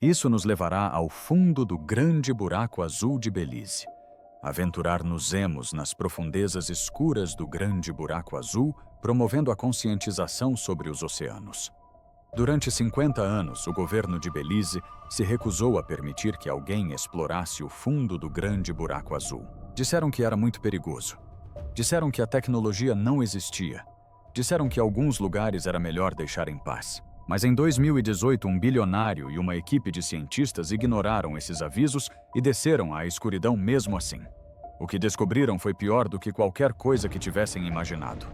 Isso nos levará ao fundo do grande buraco azul de Belize. Aventurar-nos-emos nas profundezas escuras do grande buraco azul, promovendo a conscientização sobre os oceanos. Durante 50 anos, o governo de Belize se recusou a permitir que alguém explorasse o fundo do grande buraco azul. Disseram que era muito perigoso. Disseram que a tecnologia não existia. Disseram que alguns lugares era melhor deixar em paz. Mas em 2018, um bilionário e uma equipe de cientistas ignoraram esses avisos e desceram à escuridão mesmo assim. O que descobriram foi pior do que qualquer coisa que tivessem imaginado.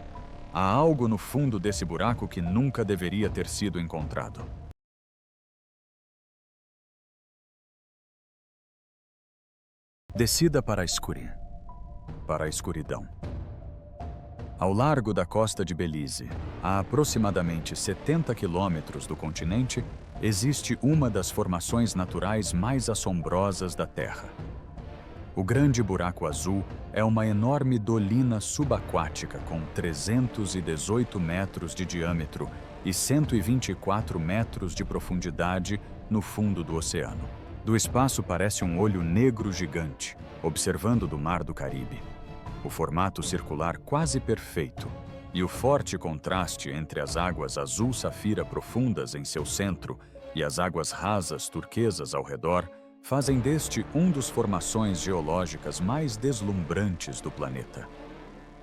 Há algo no fundo desse buraco que nunca deveria ter sido encontrado. Descida para a escuridão. Ao largo da costa de Belize, a aproximadamente 70 quilômetros do continente, existe uma das formações naturais mais assombrosas da Terra. O Grande Buraco Azul é uma enorme dolina subaquática com 318 metros de diâmetro e 124 metros de profundidade no fundo do oceano. Do espaço parece um olho negro gigante, observando do Mar do Caribe. O formato circular quase perfeito e o forte contraste entre as águas azul-safira profundas em seu centro e as águas rasas turquesas ao redor fazem deste um dos formações geológicas mais deslumbrantes do planeta.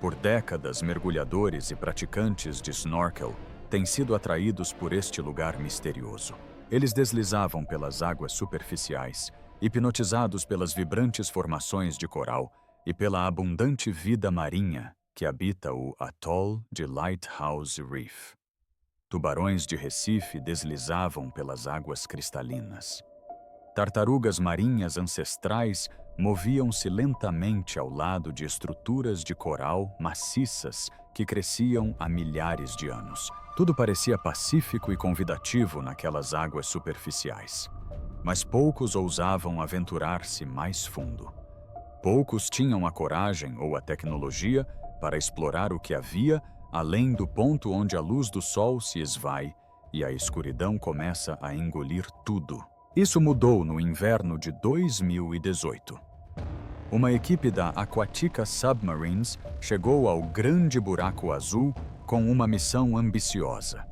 Por décadas, mergulhadores e praticantes de snorkel têm sido atraídos por este lugar misterioso. Eles deslizavam pelas águas superficiais, hipnotizados pelas vibrantes formações de coral e pela abundante vida marinha que habita o Atoll de Lighthouse Reef. Tubarões de Recife deslizavam pelas águas cristalinas. Tartarugas marinhas ancestrais moviam-se lentamente ao lado de estruturas de coral maciças que cresciam há milhares de anos. Tudo parecia pacífico e convidativo naquelas águas superficiais. Mas poucos ousavam aventurar-se mais fundo. Poucos tinham a coragem ou a tecnologia para explorar o que havia além do ponto onde a luz do sol se esvai e a escuridão começa a engolir tudo. Isso mudou no inverno de 2018. Uma equipe da Aquatica Submarines chegou ao Grande Buraco Azul com uma missão ambiciosa.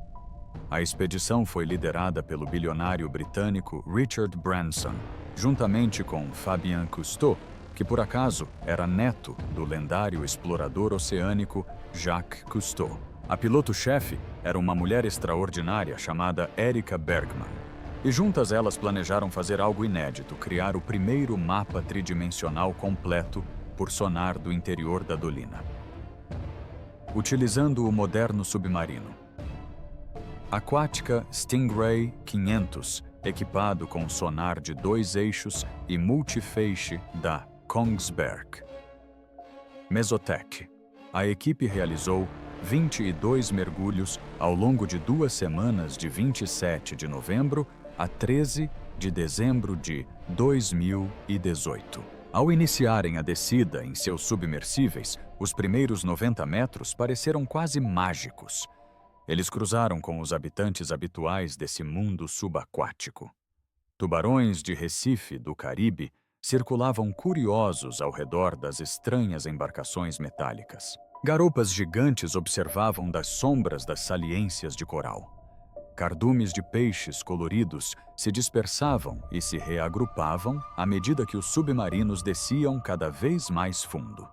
A expedição foi liderada pelo bilionário britânico Richard Branson, juntamente com Fabien Cousteau, que por acaso era neto do lendário explorador oceânico Jacques Cousteau. A piloto-chefe era uma mulher extraordinária chamada Erika Bergman. E juntas elas planejaram fazer algo inédito, criar o primeiro mapa tridimensional completo por sonar do interior da dolina. Utilizando o moderno submarino Aquatica Stingray 500, equipado com sonar de 2 eixos e multifeixe da Kongsberg. Mesotech. A equipe realizou 22 mergulhos ao longo de 2 semanas de 27 de novembro a 13 de dezembro de 2018. Ao iniciarem a descida em seus submersíveis, os primeiros 90 metros pareceram quase mágicos. Eles cruzaram com os habitantes habituais desse mundo subaquático. Tubarões de Recife, do Caribe, circulavam curiosos ao redor das estranhas embarcações metálicas. Garoupas gigantes observavam das sombras das saliências de coral. Cardumes de peixes coloridos se dispersavam e se reagrupavam à medida que os submarinos desciam cada vez mais fundo.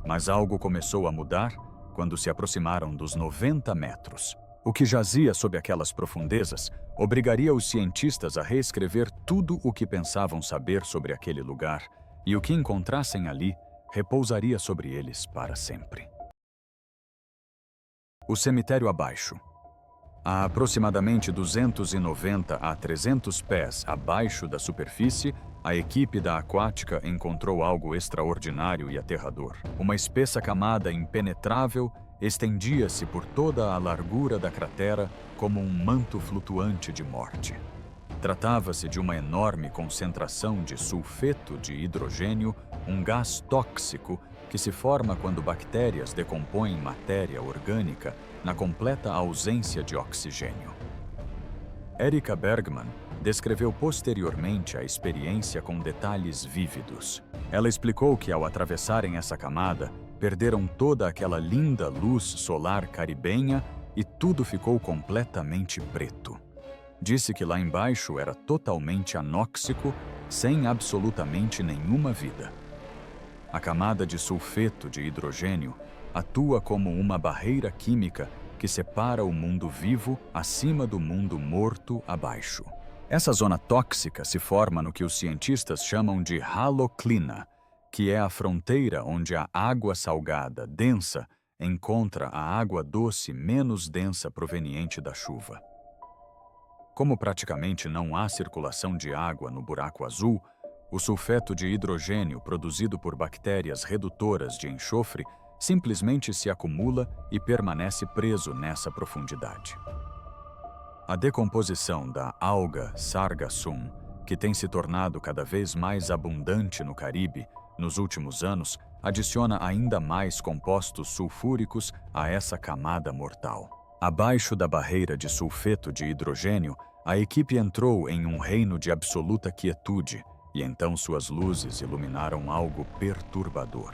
Mas algo começou a mudar quando se aproximaram dos 90 metros. O que jazia sob aquelas profundezas obrigaria os cientistas a reescrever tudo o que pensavam saber sobre aquele lugar, e o que encontrassem ali repousaria sobre eles para sempre. O cemitério abaixo. A aproximadamente 290 a 300 pés abaixo da superfície, a equipe da Aquática encontrou algo extraordinário e aterrador. Uma espessa camada impenetrável estendia-se por toda a largura da cratera como um manto flutuante de morte. Tratava-se de uma enorme concentração de sulfeto de hidrogênio, um gás tóxico que se forma quando bactérias decompõem matéria orgânica na completa ausência de oxigênio. Erika Bergman descreveu posteriormente a experiência com detalhes vívidos. Ela explicou que, ao atravessarem essa camada, perderam toda aquela linda luz solar caribenha e tudo ficou completamente preto. Disse que lá embaixo era totalmente anóxico, sem absolutamente nenhuma vida. A camada de sulfeto de hidrogênio atua como uma barreira química que separa o mundo vivo acima do mundo morto abaixo. Essa zona tóxica se forma no que os cientistas chamam de haloclina, que é a fronteira onde a água salgada densa encontra a água doce menos densa proveniente da chuva. Como praticamente não há circulação de água no buraco azul, o sulfeto de hidrogênio produzido por bactérias redutoras de enxofre simplesmente se acumula e permanece preso nessa profundidade. A decomposição da alga sargassum, que tem se tornado cada vez mais abundante no Caribe nos últimos anos, adiciona ainda mais compostos sulfúricos a essa camada mortal. Abaixo da barreira de sulfeto de hidrogênio, a equipe entrou em um reino de absoluta quietude, e então suas luzes iluminaram algo perturbador.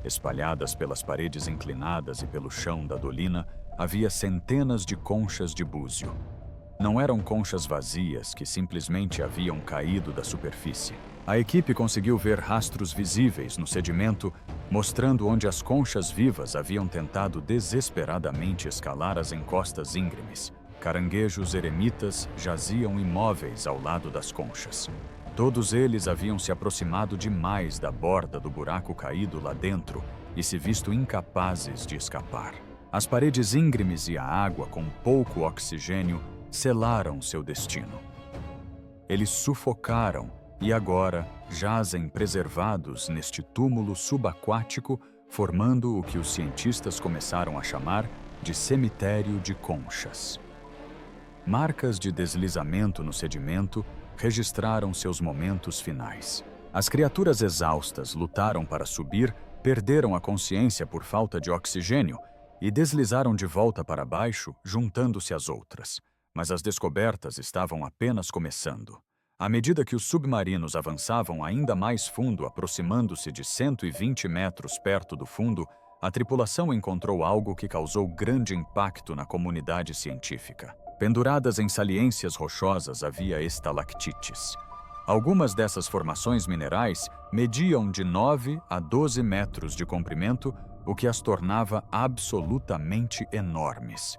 Espalhadas pelas paredes inclinadas e pelo chão da dolina, havia centenas de conchas de búzio. Não eram conchas vazias que simplesmente haviam caído da superfície. A equipe conseguiu ver rastros visíveis no sedimento, mostrando onde as conchas vivas haviam tentado desesperadamente escalar as encostas íngremes. Caranguejos eremitas jaziam imóveis ao lado das conchas. Todos eles haviam se aproximado demais da borda do buraco caído lá dentro e se visto incapazes de escapar. As paredes íngremes e a água com pouco oxigênio selaram seu destino. Eles sufocaram e agora jazem preservados neste túmulo subaquático, formando o que os cientistas começaram a chamar de cemitério de conchas. Marcas de deslizamento no sedimento registraram seus momentos finais. As criaturas exaustas lutaram para subir, perderam a consciência por falta de oxigênio e deslizaram de volta para baixo, juntando-se às outras. Mas as descobertas estavam apenas começando. À medida que os submarinos avançavam ainda mais fundo, aproximando-se de 120 metros perto do fundo, a tripulação encontrou algo que causou grande impacto na comunidade científica. Penduradas em saliências rochosas havia estalactites. Algumas dessas formações minerais mediam de 9 a 12 metros de comprimento, o que as tornava absolutamente enormes.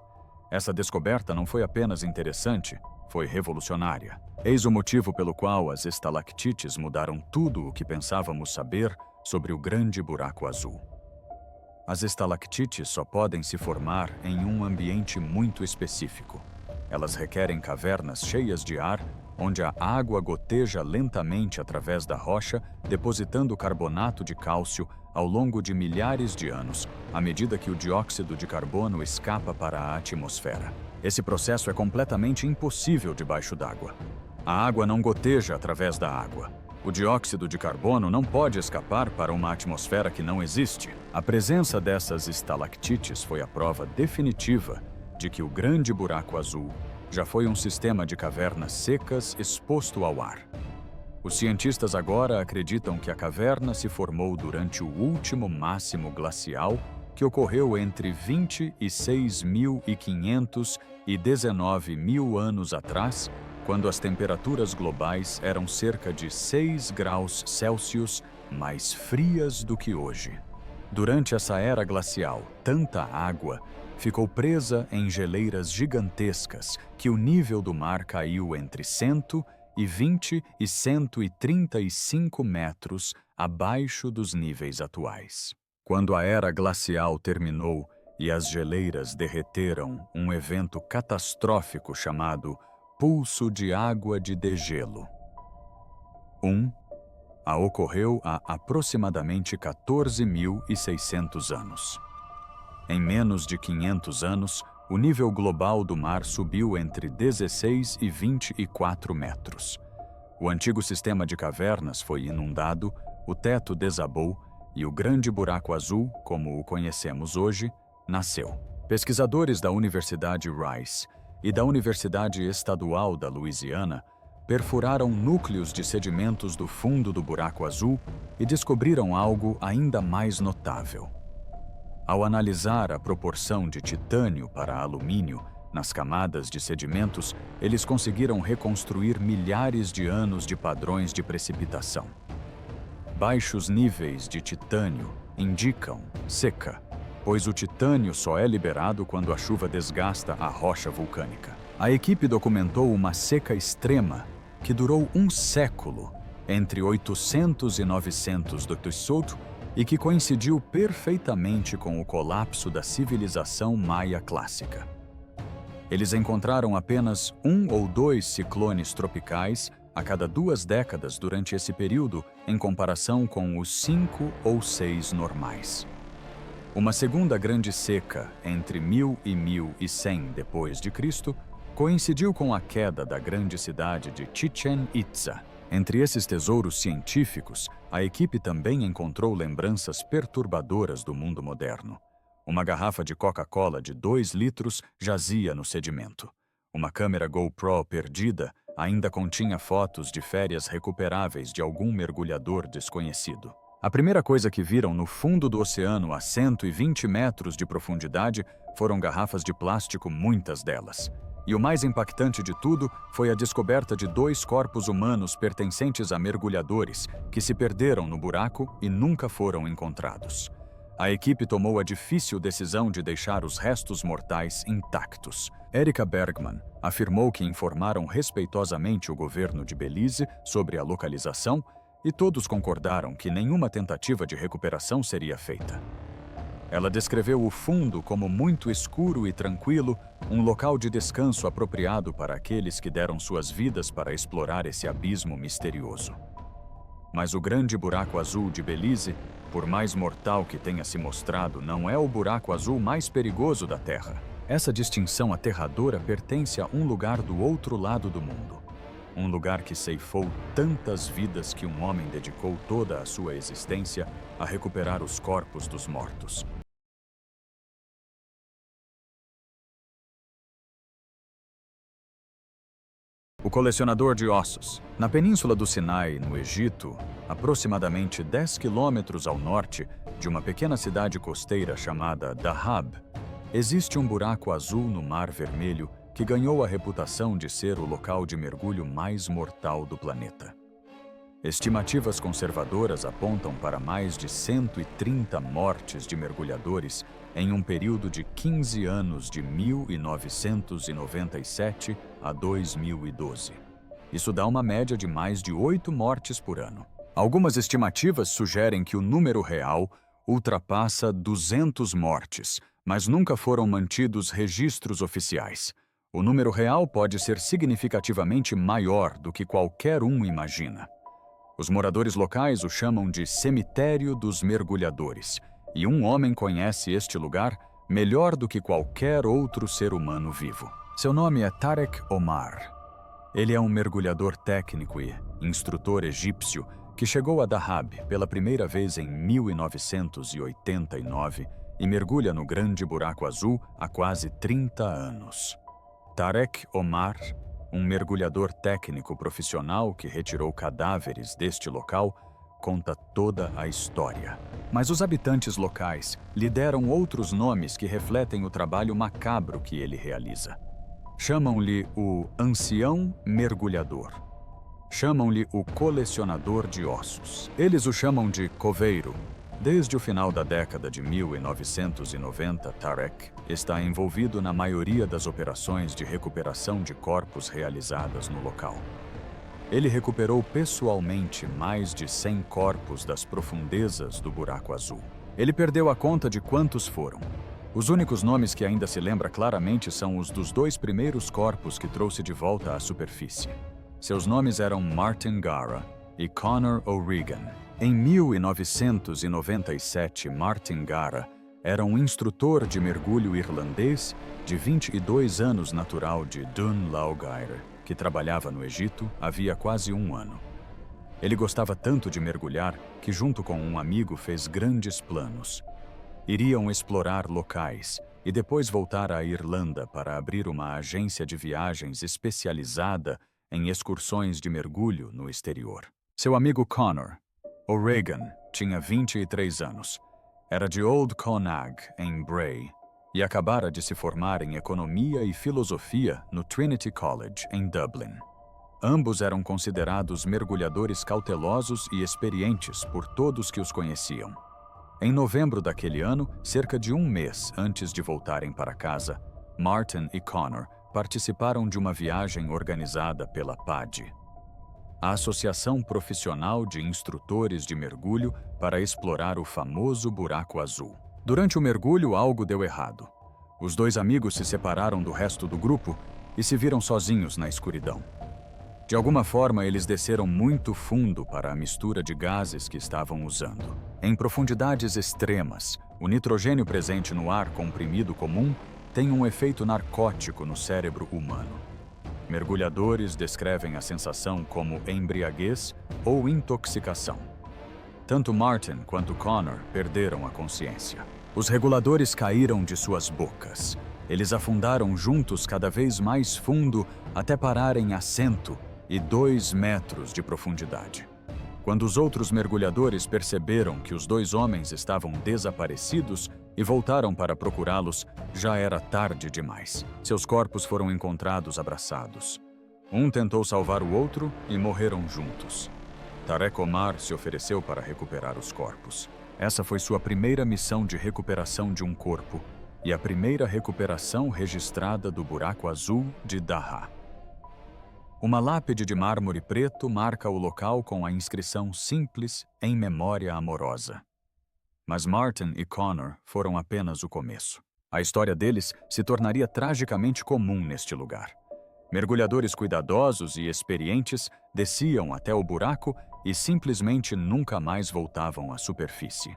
Essa descoberta não foi apenas interessante, foi revolucionária. Eis o motivo pelo qual as estalactites mudaram tudo o que pensávamos saber sobre o grande buraco azul. As estalactites só podem se formar em um ambiente muito específico. Elas requerem cavernas cheias de ar, onde a água goteja lentamente através da rocha, depositando carbonato de cálcio ao longo de milhares de anos, à medida que o dióxido de carbono escapa para a atmosfera. Esse processo é completamente impossível debaixo d'água. A água não goteja através da água. O dióxido de carbono não pode escapar para uma atmosfera que não existe. A presença dessas estalactites foi a prova definitiva de que o grande buraco azul já foi um sistema de cavernas secas exposto ao ar. Os cientistas agora acreditam que a caverna se formou durante o último máximo glacial que ocorreu entre 26.500 e 19.000 anos atrás, quando as temperaturas globais eram cerca de 6 graus Celsius mais frias do que hoje. Durante essa era glacial, tanta água ficou presa em geleiras gigantescas que o nível do mar caiu entre 120 e 135 metros abaixo dos níveis atuais. Quando a era glacial terminou e as geleiras derreteram, um evento catastrófico chamado pulso de água de degelo. Ocorreu há aproximadamente 14.600 anos. Em menos de 500 anos, o nível global do mar subiu entre 16 e 24 metros. O antigo sistema de cavernas foi inundado, o teto desabou e o grande buraco azul, como o conhecemos hoje, nasceu. Pesquisadores da Universidade Rice e da Universidade Estadual da Louisiana perfuraram núcleos de sedimentos do fundo do buraco azul e descobriram algo ainda mais notável. Ao analisar a proporção de titânio para alumínio nas camadas de sedimentos, eles conseguiram reconstruir milhares de anos de padrões de precipitação. Baixos níveis de titânio indicam seca, pois o titânio só é liberado quando a chuva desgasta a rocha vulcânica. A equipe documentou uma seca extrema que durou um século, entre 800 e 900 d.C., e que coincidiu perfeitamente com o colapso da civilização maia clássica. Eles encontraram apenas 1 ou 2 ciclones tropicais a cada 2 décadas durante esse período, em comparação com os 5 ou 6 normais. Uma segunda grande seca, entre 1000 e 1100 d.C., coincidiu com a queda da grande cidade de Chichén Itzá. Entre esses tesouros científicos, a equipe também encontrou lembranças perturbadoras do mundo moderno. Uma garrafa de Coca-Cola de 2 litros jazia no sedimento. Uma câmera GoPro perdida ainda continha fotos de férias recuperáveis de algum mergulhador desconhecido. A primeira coisa que viram no fundo do oceano a 120 metros de profundidade foram garrafas de plástico, muitas delas. E o mais impactante de tudo foi a descoberta de 2 corpos humanos pertencentes a mergulhadores que se perderam no buraco e nunca foram encontrados. A equipe tomou a difícil decisão de deixar os restos mortais intactos. Erika Bergman afirmou que informaram respeitosamente o governo de Belize sobre a localização e todos concordaram que nenhuma tentativa de recuperação seria feita. Ela descreveu o fundo como muito escuro e tranquilo, um local de descanso apropriado para aqueles que deram suas vidas para explorar esse abismo misterioso. Mas o grande buraco azul de Belize, por mais mortal que tenha se mostrado, não é o buraco azul mais perigoso da Terra. Essa distinção aterradora pertence a um lugar do outro lado do mundo. Um lugar que ceifou tantas vidas que um homem dedicou toda a sua existência a recuperar os corpos dos mortos. O colecionador de ossos. Na península do Sinai, no Egito, aproximadamente 10 quilômetros ao norte de uma pequena cidade costeira chamada Dahab, existe um buraco azul no Mar Vermelho que ganhou a reputação de ser o local de mergulho mais mortal do planeta. Estimativas conservadoras apontam para mais de 130 mortes de mergulhadores em um período de 15 anos de 1997 a 2012. Isso dá uma média de mais de 8 mortes por ano. Algumas estimativas sugerem que o número real ultrapassa 200 mortes, mas nunca foram mantidos registros oficiais. O número real pode ser significativamente maior do que qualquer um imagina. Os moradores locais o chamam de Cemitério dos Mergulhadores, e um homem conhece este lugar melhor do que qualquer outro ser humano vivo. Seu nome é Tarek Omar. Ele é um mergulhador técnico e instrutor egípcio que chegou a Dahab pela primeira vez em 1989 e mergulha no Grande Buraco Azul há quase 30 anos. Tarek Omar, um mergulhador técnico profissional que retirou cadáveres deste local, conta toda a história. Mas os habitantes locais lhe deram outros nomes que refletem o trabalho macabro que ele realiza. Chamam-lhe o Ancião Mergulhador. Chamam-lhe o Colecionador de Ossos. Eles o chamam de Coveiro. Desde o final da década de 1990, Tarek está envolvido na maioria das operações de recuperação de corpos realizadas no local. Ele recuperou pessoalmente mais de 100 corpos das profundezas do Buraco Azul. Ele perdeu a conta de quantos foram. Os únicos nomes que ainda se lembra claramente são os dos 2 primeiros corpos que trouxe de volta à superfície. Seus nomes eram Martin Gara e Conor O'Regan. Em 1997, Martin Gara era um instrutor de mergulho irlandês de 22 anos, natural de Dún Laoghaire, que trabalhava no Egito havia quase um ano. Ele gostava tanto de mergulhar que, junto com um amigo, fez grandes planos. Iriam explorar locais e depois voltar à Irlanda para abrir uma agência de viagens especializada em excursões de mergulho no exterior. Seu amigo Connor, O'Regan, tinha 23 anos. Era de Old Connaught, em Bray, e acabara de se formar em Economia e Filosofia no Trinity College, em Dublin. Ambos eram considerados mergulhadores cautelosos e experientes por todos que os conheciam. Em novembro daquele ano, cerca de um mês antes de voltarem para casa, Martin e Connor participaram de uma viagem organizada pela PADI, a Associação Profissional de Instrutores de Mergulho, para explorar o famoso Buraco Azul. Durante o mergulho, algo deu errado. Os dois amigos se separaram do resto do grupo e se viram sozinhos na escuridão. De alguma forma, eles desceram muito fundo para a mistura de gases que estavam usando. Em profundidades extremas, o nitrogênio presente no ar comprimido comum tem um efeito narcótico no cérebro humano. Mergulhadores descrevem a sensação como embriaguez ou intoxicação. Tanto Martin quanto Connor perderam a consciência. Os reguladores caíram de suas bocas. Eles afundaram juntos cada vez mais fundo até pararem a 102 metros de profundidade. Quando os outros mergulhadores perceberam que os dois homens estavam desaparecidos e voltaram para procurá-los, já era tarde demais. Seus corpos foram encontrados abraçados. Um tentou salvar o outro e morreram juntos. Tarek Omar se ofereceu para recuperar os corpos. Essa foi sua primeira missão de recuperação de um corpo e a primeira recuperação registrada do Buraco Azul de Dahá. Uma lápide de mármore preto marca o local com a inscrição simples "Em memória amorosa". Mas Martin e Connor foram apenas o começo. A história deles se tornaria tragicamente comum neste lugar. Mergulhadores cuidadosos e experientes desciam até o buraco e simplesmente nunca mais voltavam à superfície.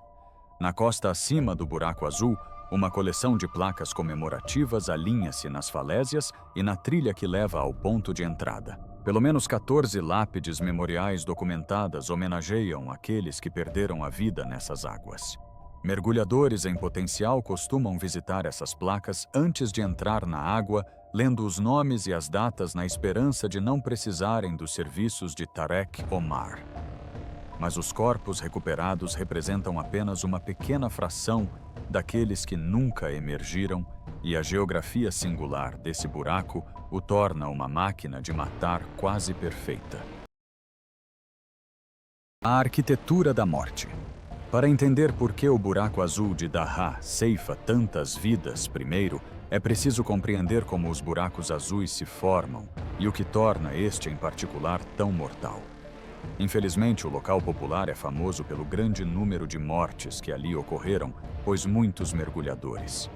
Na costa acima do Buraco Azul, uma coleção de placas comemorativas alinha-se nas falésias e na trilha que leva ao ponto de entrada. Pelo menos 14 lápides memoriais documentadas homenageiam aqueles que perderam a vida nessas águas. Mergulhadores em potencial costumam visitar essas placas antes de entrar na água, lendo os nomes e as datas na esperança de não precisarem dos serviços de Tarek Omar. Mas os corpos recuperados representam apenas uma pequena fração daqueles que nunca emergiram, e a geografia singular desse buraco o torna uma máquina de matar quase perfeita. A arquitetura da morte. Para entender por que o Buraco Azul de Dahá ceifa tantas vidas primeiro, é preciso compreender como os buracos azuis se formam e o que torna este em particular tão mortal. Infelizmente, o local popular é famoso pelo grande número de mortes que ali ocorreram, pois muitos mergulhadores.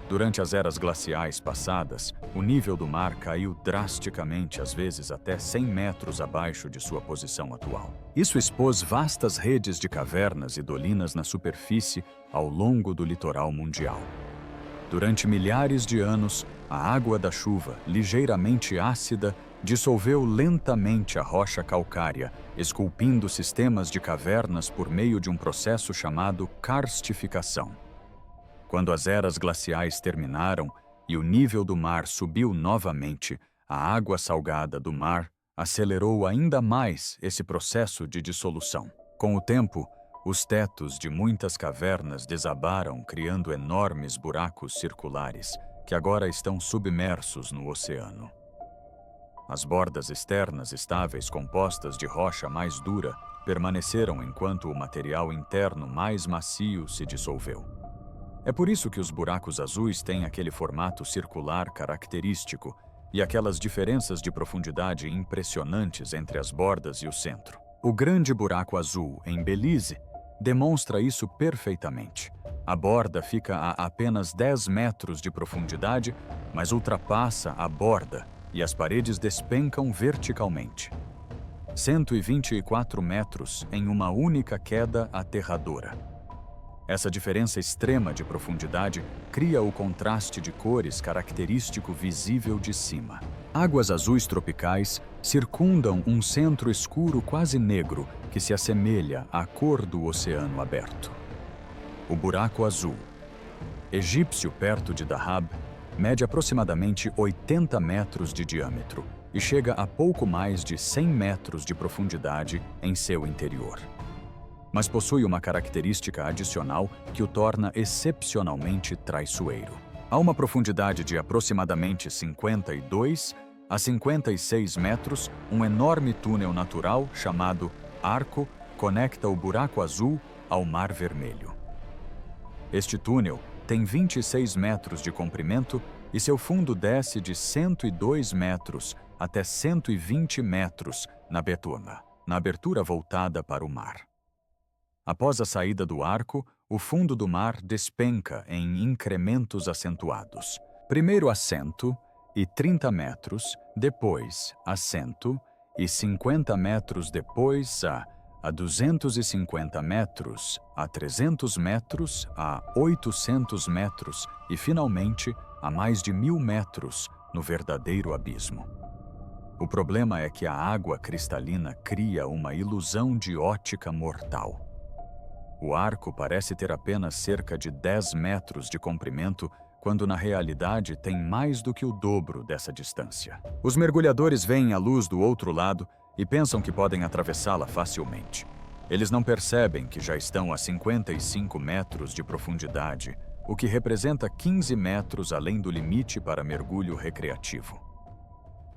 Durante as eras glaciais passadas, o nível do mar caiu drasticamente, às vezes até 100 metros abaixo de sua posição atual. Isso expôs vastas redes de cavernas e dolinas na superfície ao longo do litoral mundial. Durante milhares de anos, a água da chuva, ligeiramente ácida, dissolveu lentamente a rocha calcária, esculpindo sistemas de cavernas por meio de um processo chamado karstificação. Quando as eras glaciais terminaram e o nível do mar subiu novamente, a água salgada do mar acelerou ainda mais esse processo de dissolução. Com o tempo, os tetos de muitas cavernas desabaram, criando enormes buracos circulares, que agora estão submersos no oceano. As bordas externas estáveis, compostas de rocha mais dura, permaneceram enquanto o material interno mais macio se dissolveu. É por isso que os buracos azuis têm aquele formato circular característico e aquelas diferenças de profundidade impressionantes entre as bordas e o centro. O Grande Buraco Azul, em Belize, demonstra isso perfeitamente. A borda fica a apenas 10 metros de profundidade, mas ultrapassa a borda e as paredes despencam verticalmente. 124 metros em uma única queda aterradora. Essa diferença extrema de profundidade cria o contraste de cores característico visível de cima. Águas azuis tropicais circundam um centro escuro quase negro que se assemelha à cor do oceano aberto. O Buraco Azul, egípcio perto de Dahab, mede aproximadamente 80 metros de diâmetro e chega a pouco mais de 100 metros de profundidade em seu interior. Mas possui uma característica adicional que o torna excepcionalmente traiçoeiro. A uma profundidade de aproximadamente 52 a 56 metros, um enorme túnel natural chamado Arco conecta o Buraco Azul ao Mar Vermelho. Este túnel tem 26 metros de comprimento e seu fundo desce de 102 metros até 120 metros na abertura voltada para o mar. Após a saída do arco, o fundo do mar despenca em incrementos acentuados. Primeiro a 130 metros, depois a 150 metros, depois a 250 metros, a 300 metros, a 800 metros e, finalmente, a mais de 1000 metros no verdadeiro abismo. O problema é que a água cristalina cria uma ilusão de ótica mortal. O arco parece ter apenas cerca de 10 metros de comprimento, quando na realidade tem mais do que o dobro dessa distância. Os mergulhadores veem a luz do outro lado e pensam que podem atravessá-la facilmente. Eles não percebem que já estão a 55 metros de profundidade, o que representa 15 metros além do limite para mergulho recreativo.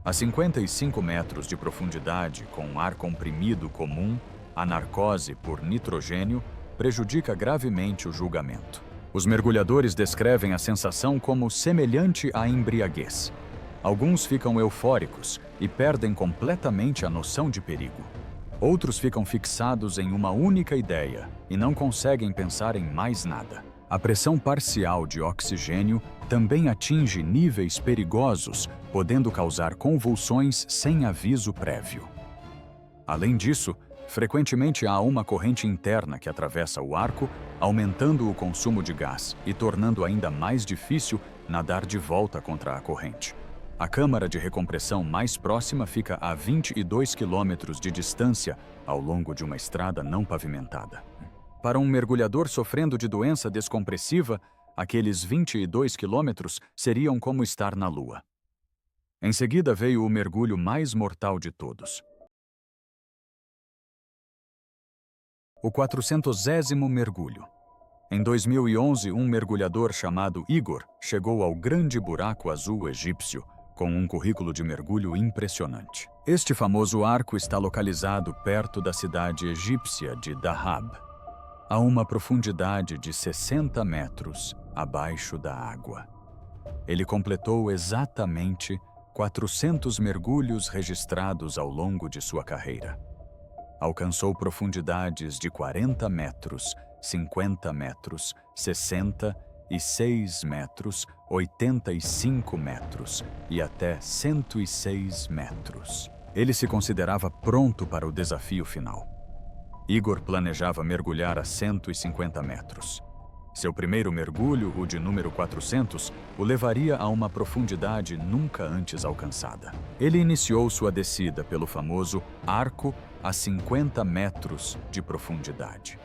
A 55 metros de profundidade, com ar comprimido comum, a narcose por nitrogênio prejudica gravemente o julgamento. Os mergulhadores descrevem a sensação como semelhante à embriaguez. Alguns ficam eufóricos e perdem completamente a noção de perigo. Outros ficam fixados em uma única ideia e não conseguem pensar em mais nada. A pressão parcial de oxigênio também atinge níveis perigosos, podendo causar convulsões sem aviso prévio. Além disso, frequentemente há uma corrente interna que atravessa o arco, aumentando o consumo de gás e tornando ainda mais difícil nadar de volta contra a corrente. A câmara de recompressão mais próxima fica a 22 quilômetros de distância ao longo de uma estrada não pavimentada. Para um mergulhador sofrendo de doença descompressiva, aqueles 22 quilômetros seriam como estar na Lua. Em seguida veio o mergulho mais mortal de todos. O 400º mergulho. Em 2011, um mergulhador chamado Igor chegou ao Grande Buraco Azul egípcio, com um currículo de mergulho impressionante. Este famoso arco está localizado perto da cidade egípcia de Dahab, a uma profundidade de 60 metros abaixo da água. Ele completou exatamente 400 mergulhos registrados ao longo de sua carreira. Alcançou profundidades de 40 metros, 50 metros, 66 metros, 85 metros e até 106 metros. Ele se considerava pronto para o desafio final. Igor planejava mergulhar a 150 metros. Seu primeiro mergulho, o de número 400, o levaria a uma profundidade nunca antes alcançada. Ele iniciou sua descida pelo famoso arco a 50 metros de profundidade.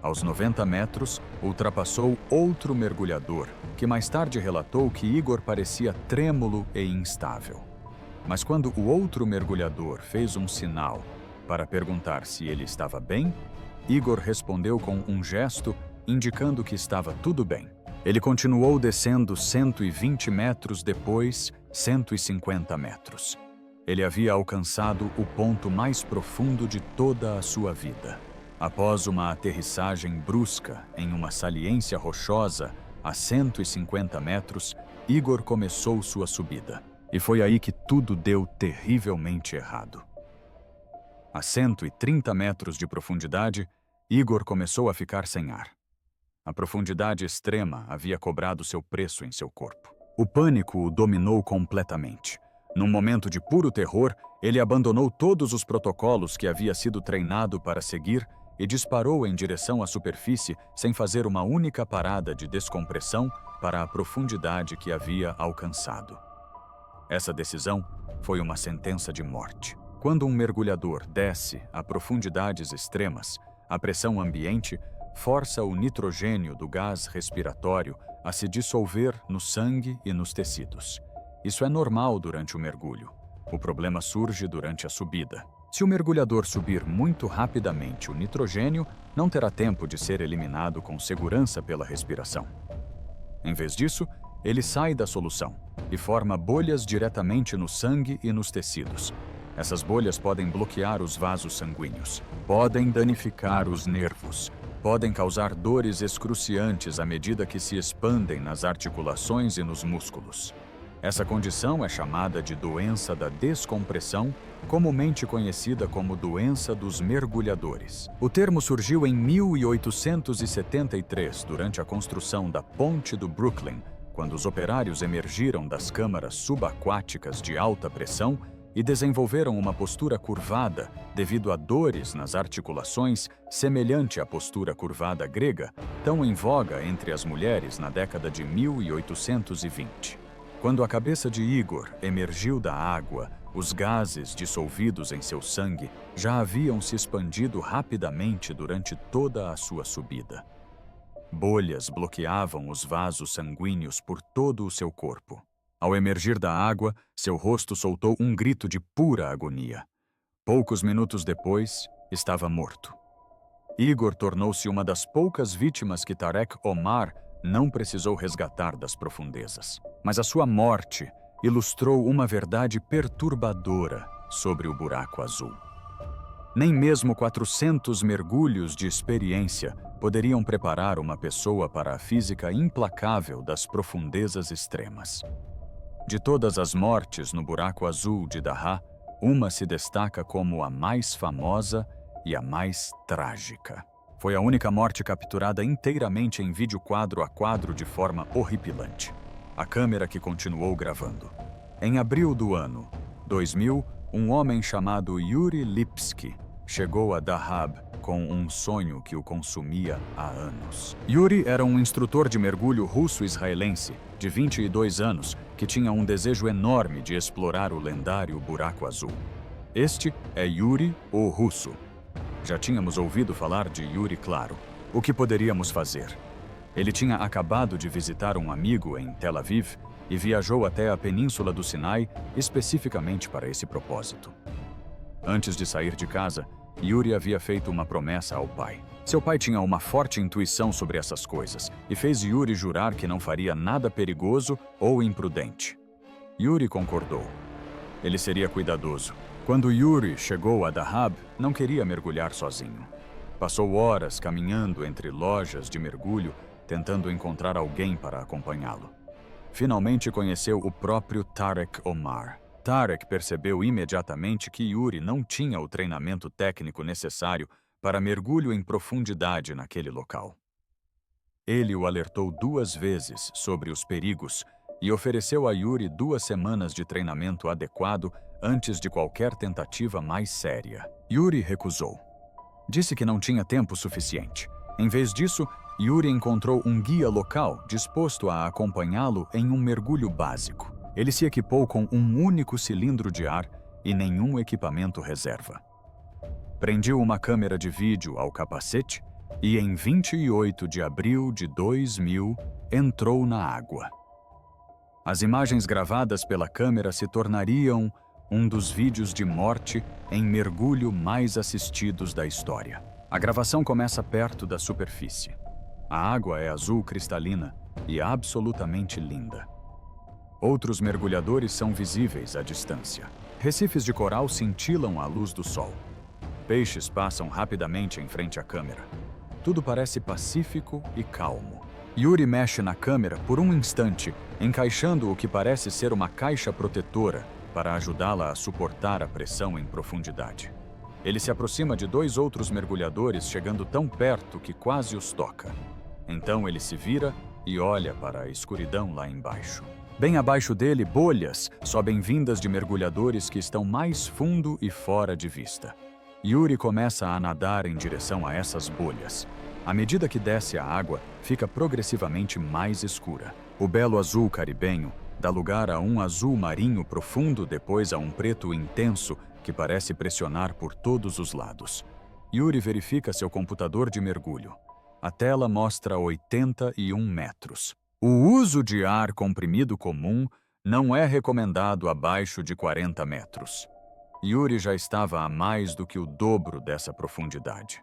Aos 90 metros, ultrapassou outro mergulhador, que mais tarde relatou que Igor parecia trêmulo e instável. Mas quando o outro mergulhador fez um sinal para perguntar se ele estava bem, Igor respondeu com um gesto indicando que estava tudo bem. Ele continuou descendo 120 metros, depois 150 metros. Ele havia alcançado o ponto mais profundo de toda a sua vida. Após uma aterrissagem brusca em uma saliência rochosa a 150 metros, Igor começou sua subida. E foi aí que tudo deu terrivelmente errado. A 130 metros de profundidade, Igor começou a ficar sem ar. A profundidade extrema havia cobrado seu preço em seu corpo. O pânico o dominou completamente. Num momento de puro terror, ele abandonou todos os protocolos que havia sido treinado para seguir e disparou em direção à superfície sem fazer uma única parada de descompressão para a profundidade que havia alcançado. Essa decisão foi uma sentença de morte. Quando um mergulhador desce a profundidades extremas, a pressão ambiente força o nitrogênio do gás respiratório a se dissolver no sangue e nos tecidos. Isso é normal durante o mergulho. O problema surge durante a subida. Se o mergulhador subir muito rapidamente, o nitrogênio não terá tempo de ser eliminado com segurança pela respiração. Em vez disso, ele sai da solução e forma bolhas diretamente no sangue e nos tecidos. Essas bolhas podem bloquear os vasos sanguíneos, podem danificar os nervos, podem causar dores excruciantes à medida que se expandem nas articulações e nos músculos. Essa condição é chamada de doença da descompressão, comumente conhecida como doença dos mergulhadores. O termo surgiu em 1873, durante a construção da Ponte do Brooklyn, quando os operários emergiram das câmaras subaquáticas de alta pressão e desenvolveram uma postura curvada devido a dores nas articulações, semelhante à postura curvada grega, tão em voga entre as mulheres na década de 1820. Quando a cabeça de Igor emergiu da água, os gases dissolvidos em seu sangue já haviam se expandido rapidamente durante toda a sua subida. Bolhas bloqueavam os vasos sanguíneos por todo o seu corpo. Ao emergir da água, seu rosto soltou um grito de pura agonia. Poucos minutos depois, estava morto. Igor tornou-se uma das poucas vítimas que Tarek Omar não precisou resgatar das profundezas. Mas a sua morte ilustrou uma verdade perturbadora sobre o buraco azul. Nem mesmo 400 mergulhos de experiência poderiam preparar uma pessoa para a física implacável das profundezas extremas. De todas as mortes no buraco azul de Dahá, uma se destaca como a mais famosa e a mais trágica. Foi a única morte capturada inteiramente em vídeo quadro a quadro de forma horripilante. A câmera que continuou gravando. Em abril do ano 2000, um homem chamado Yuri Lipsky chegou a Dahab com um sonho que o consumia há anos. Yuri era um instrutor de mergulho russo-israelense de 22 anos que tinha um desejo enorme de explorar o lendário buraco azul. Este é Yuri, o russo. Já tínhamos ouvido falar de Yuri, claro. O que poderíamos fazer? Ele tinha acabado de visitar um amigo em Tel Aviv e viajou até a Península do Sinai especificamente para esse propósito. Antes de sair de casa, Yuri havia feito uma promessa ao pai. Seu pai tinha uma forte intuição sobre essas coisas e fez Yuri jurar que não faria nada perigoso ou imprudente. Yuri concordou. Ele seria cuidadoso. Quando Yuri chegou a Dahab, não queria mergulhar sozinho. Passou horas caminhando entre lojas de mergulho, tentando encontrar alguém para acompanhá-lo. Finalmente conheceu o próprio Tarek Omar. Tarek percebeu imediatamente que Yuri não tinha o treinamento técnico necessário para mergulho em profundidade naquele local. Ele o alertou 2 vezes sobre os perigos e ofereceu a Yuri 2 semanas de treinamento adequado antes de qualquer tentativa mais séria. Yuri recusou. Disse que não tinha tempo suficiente. Em vez disso, Yuri encontrou um guia local disposto a acompanhá-lo em um mergulho básico. Ele se equipou com um único cilindro de ar e nenhum equipamento reserva. Prendiu uma câmera de vídeo ao capacete e, em 28 de abril de 2000, entrou na água. As imagens gravadas pela câmera se tornariam um dos vídeos de morte em mergulho mais assistidos da história. A gravação começa perto da superfície. A água é azul cristalina e absolutamente linda. Outros mergulhadores são visíveis à distância. Recifes de coral cintilam à luz do sol. Peixes passam rapidamente em frente à câmera. Tudo parece pacífico e calmo. Yuri mexe na câmera por um instante, encaixando o que parece ser uma caixa protetora para ajudá-la a suportar a pressão em profundidade. Ele se aproxima de 2 outros mergulhadores, chegando tão perto que quase os toca. Então ele se vira e olha para a escuridão lá embaixo. Bem abaixo dele, bolhas sobem vindas de mergulhadores que estão mais fundo e fora de vista. Yuri começa a nadar em direção a essas bolhas. À medida que desce a água, fica progressivamente mais escura. O belo azul caribenho dá lugar a um azul marinho profundo, depois a um preto intenso que parece pressionar por todos os lados. Yuri verifica seu computador de mergulho. A tela mostra 81 metros. O uso de ar comprimido comum Não é recomendado abaixo de 40 metros. Yuri já estava a mais do que o dobro dessa profundidade.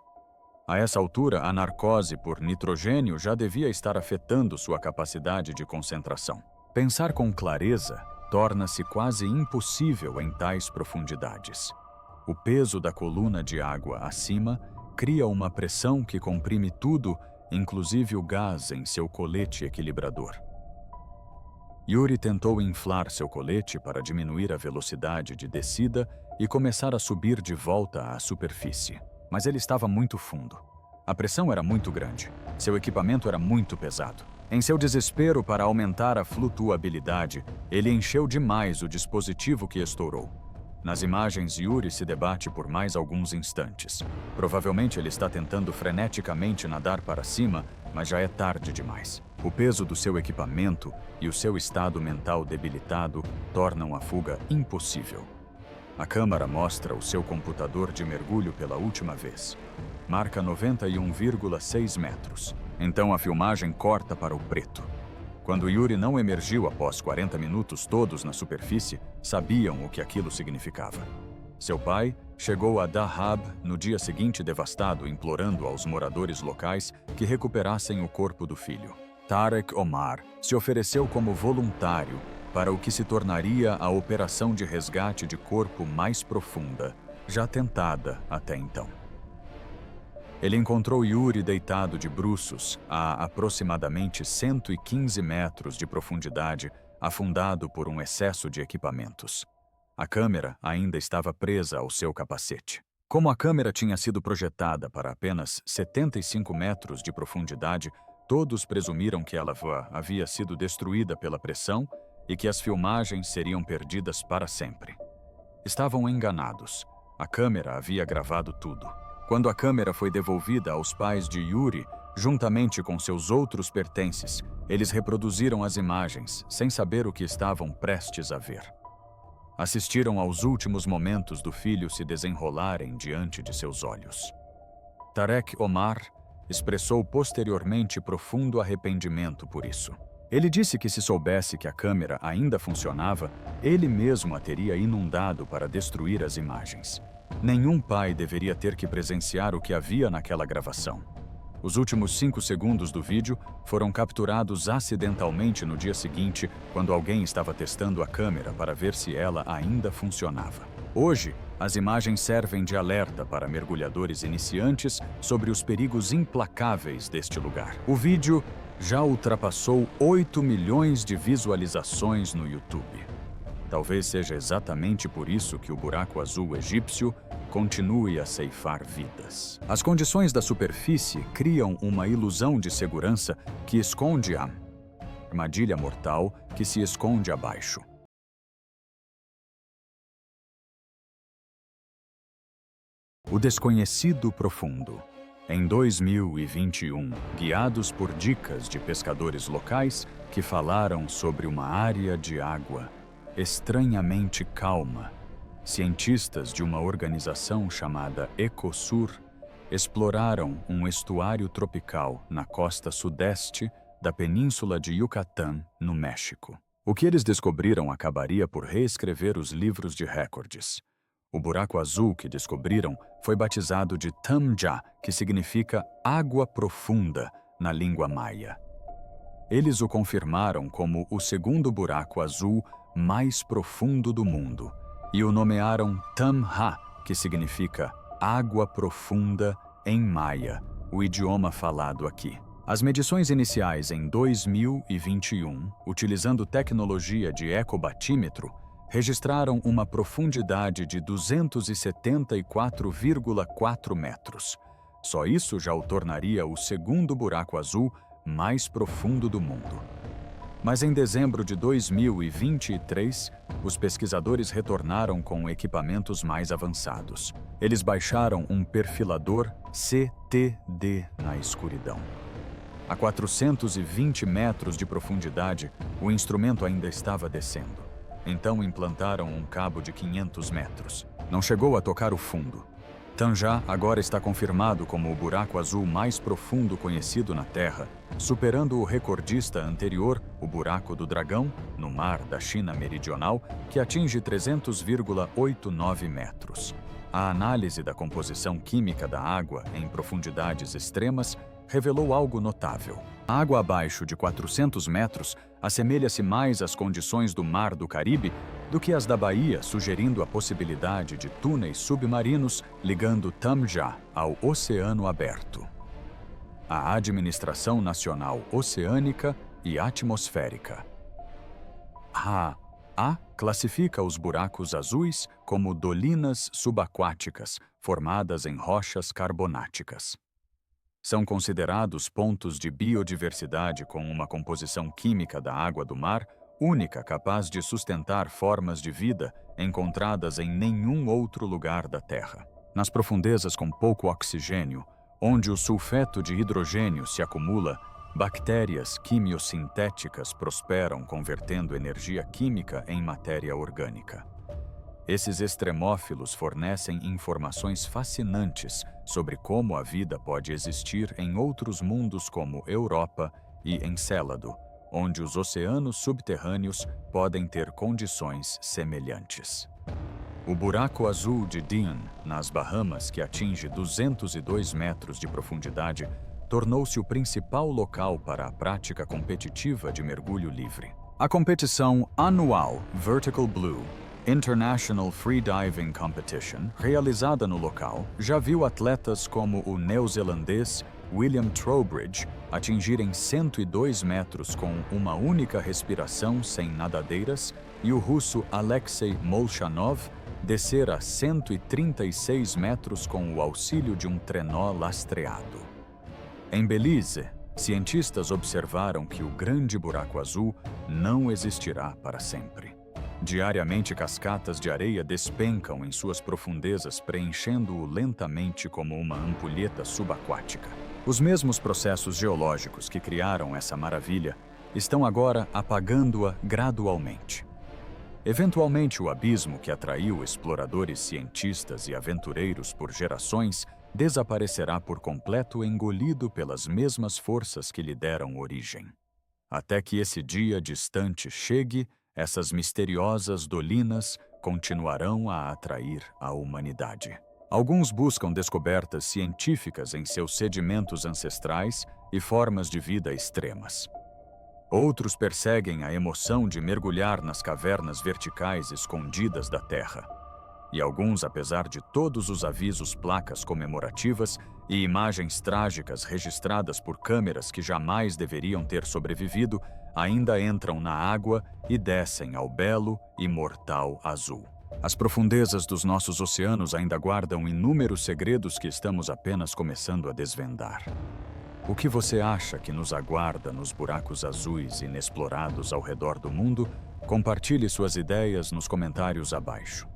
A essa altura, a narcose por nitrogênio já devia estar afetando sua capacidade de concentração. Pensar com clareza torna-se quase impossível em tais profundidades. O peso da coluna de água acima cria uma pressão que comprime tudo, inclusive o gás em seu colete equilibrador. Yuri tentou inflar seu colete para diminuir a velocidade de descida e começar a subir de volta à superfície, mas ele estava muito fundo. A pressão era muito grande, seu equipamento era muito pesado. Em seu desespero para aumentar a flutuabilidade, ele encheu demais o dispositivo que estourou. Nas imagens, Yuri se debate por mais alguns instantes. Provavelmente ele está tentando freneticamente nadar para cima, mas já é tarde demais. O peso do seu equipamento e o seu estado mental debilitado tornam a fuga impossível. A câmera mostra o seu computador de mergulho pela última vez. Marca 91,6 metros. Então a filmagem corta para o preto. Quando Yuri não emergiu após 40 minutos todos na superfície, sabiam o que aquilo significava. Seu pai chegou a Dahab no dia seguinte devastado, implorando aos moradores locais que recuperassem o corpo do filho. Tarek Omar se ofereceu como voluntário para o que se tornaria a operação de resgate de corpo mais profunda, já tentada até então. Ele encontrou Yuri deitado de bruços a aproximadamente 115 metros de profundidade, afundado por um excesso de equipamentos. A câmera ainda estava presa ao seu capacete. Como a câmera tinha sido projetada para apenas 75 metros de profundidade, todos presumiram que ela havia sido destruída pela pressão e que as filmagens seriam perdidas para sempre. Estavam enganados. A câmera havia gravado tudo. Quando a câmera foi devolvida aos pais de Yuri, juntamente com seus outros pertences, eles reproduziram as imagens, sem saber o que estavam prestes a ver. Assistiram aos últimos momentos do filho se desenrolarem diante de seus olhos. Tarek Omar expressou posteriormente profundo arrependimento por isso. Ele disse que se soubesse que a câmera ainda funcionava, ele mesmo a teria inundado para destruir as imagens. Nenhum pai deveria ter que presenciar o que havia naquela gravação. Os últimos 5 segundos do vídeo foram capturados acidentalmente no dia seguinte, quando alguém estava testando a câmera para ver se ela ainda funcionava. Hoje, as imagens servem de alerta para mergulhadores iniciantes sobre os perigos implacáveis deste lugar. O vídeo já ultrapassou 8 milhões de visualizações no YouTube. Talvez seja exatamente por isso que o buraco azul egípcio continue a ceifar vidas. As condições da superfície criam uma ilusão de segurança que esconde a armadilha mortal que se esconde abaixo. O desconhecido profundo. Em 2021, guiados por dicas de pescadores locais que falaram sobre uma área de água estranhamente calma, cientistas de uma organização chamada Ecosur exploraram um estuário tropical na costa sudeste da península de Yucatán, no México. O que eles descobriram acabaria por reescrever os livros de recordes. O buraco azul que descobriram foi batizado de Tamja, que significa água profunda na língua maia. Eles o confirmaram como o segundo buraco azul mais profundo do mundo e o nomearam Tamha, que significa água profunda em maia, o idioma falado aqui. As medições iniciais em 2021, utilizando tecnologia de ecobatímetro, registraram uma profundidade de 274,4 metros. Só isso já o tornaria o segundo buraco azul mais profundo do mundo. Mas em dezembro de 2023, os pesquisadores retornaram com equipamentos mais avançados. Eles baixaram um perfilador CTD na escuridão. A 420 metros de profundidade, o instrumento ainda estava descendo. Então implantaram um cabo de 500 metros. Não chegou a tocar o fundo. Tanja agora está confirmado como o buraco azul mais profundo conhecido na Terra, superando o recordista anterior, o Buraco do Dragão, no mar da China Meridional, que atinge 300,89 metros. A análise da composição química da água em profundidades extremas revelou algo notável. A água abaixo de 400 metros assemelha-se mais às condições do Mar do Caribe do que às da Bahia, sugerindo a possibilidade de túneis submarinos ligando Tamja ao Oceano Aberto. A Administração Nacional Oceânica e Atmosférica, a classifica os buracos azuis como dolinas subaquáticas formadas em rochas carbonáticas. São considerados pontos de biodiversidade com uma composição química da água do mar única capaz de sustentar formas de vida encontradas em nenhum outro lugar da Terra. Nas profundezas com pouco oxigênio, onde o sulfeto de hidrogênio se acumula, bactérias quimiosintéticas prosperam convertendo energia química em matéria orgânica. Esses extremófilos fornecem informações fascinantes sobre como a vida pode existir em outros mundos como Europa e Encélado, onde os oceanos subterrâneos podem ter condições semelhantes. O buraco azul de Dean, nas Bahamas, que atinge 202 metros de profundidade, tornou-se o principal local para a prática competitiva de mergulho livre. A competição anual Vertical Blue International Freediving Competition, realizada no local, já viu atletas como o neozelandês William Trowbridge atingirem 102 metros com uma única respiração sem nadadeiras e o russo Alexei Molchanov descer a 136 metros com o auxílio de um trenó lastreado. Em Belize, cientistas observaram que o grande buraco azul não existirá para sempre. Diariamente, cascatas de areia despencam em suas profundezas, preenchendo-o lentamente como uma ampulheta subaquática. Os mesmos processos geológicos que criaram essa maravilha estão agora apagando-a gradualmente. Eventualmente, o abismo que atraiu exploradores, cientistas e aventureiros por gerações desaparecerá por completo, engolido pelas mesmas forças que lhe deram origem. Até que esse dia distante chegue, essas misteriosas dolinas continuarão a atrair a humanidade. Alguns buscam descobertas científicas em seus sedimentos ancestrais e formas de vida extremas. Outros perseguem a emoção de mergulhar nas cavernas verticais escondidas da Terra. E alguns, apesar de todos os avisos, placas comemorativas e imagens trágicas registradas por câmeras que jamais deveriam ter sobrevivido, ainda entram na água e descem ao belo e mortal azul. As profundezas dos nossos oceanos ainda guardam inúmeros segredos que estamos apenas começando a desvendar. O que você acha que nos aguarda nos buracos azuis inexplorados ao redor do mundo? Compartilhe suas ideias nos comentários abaixo.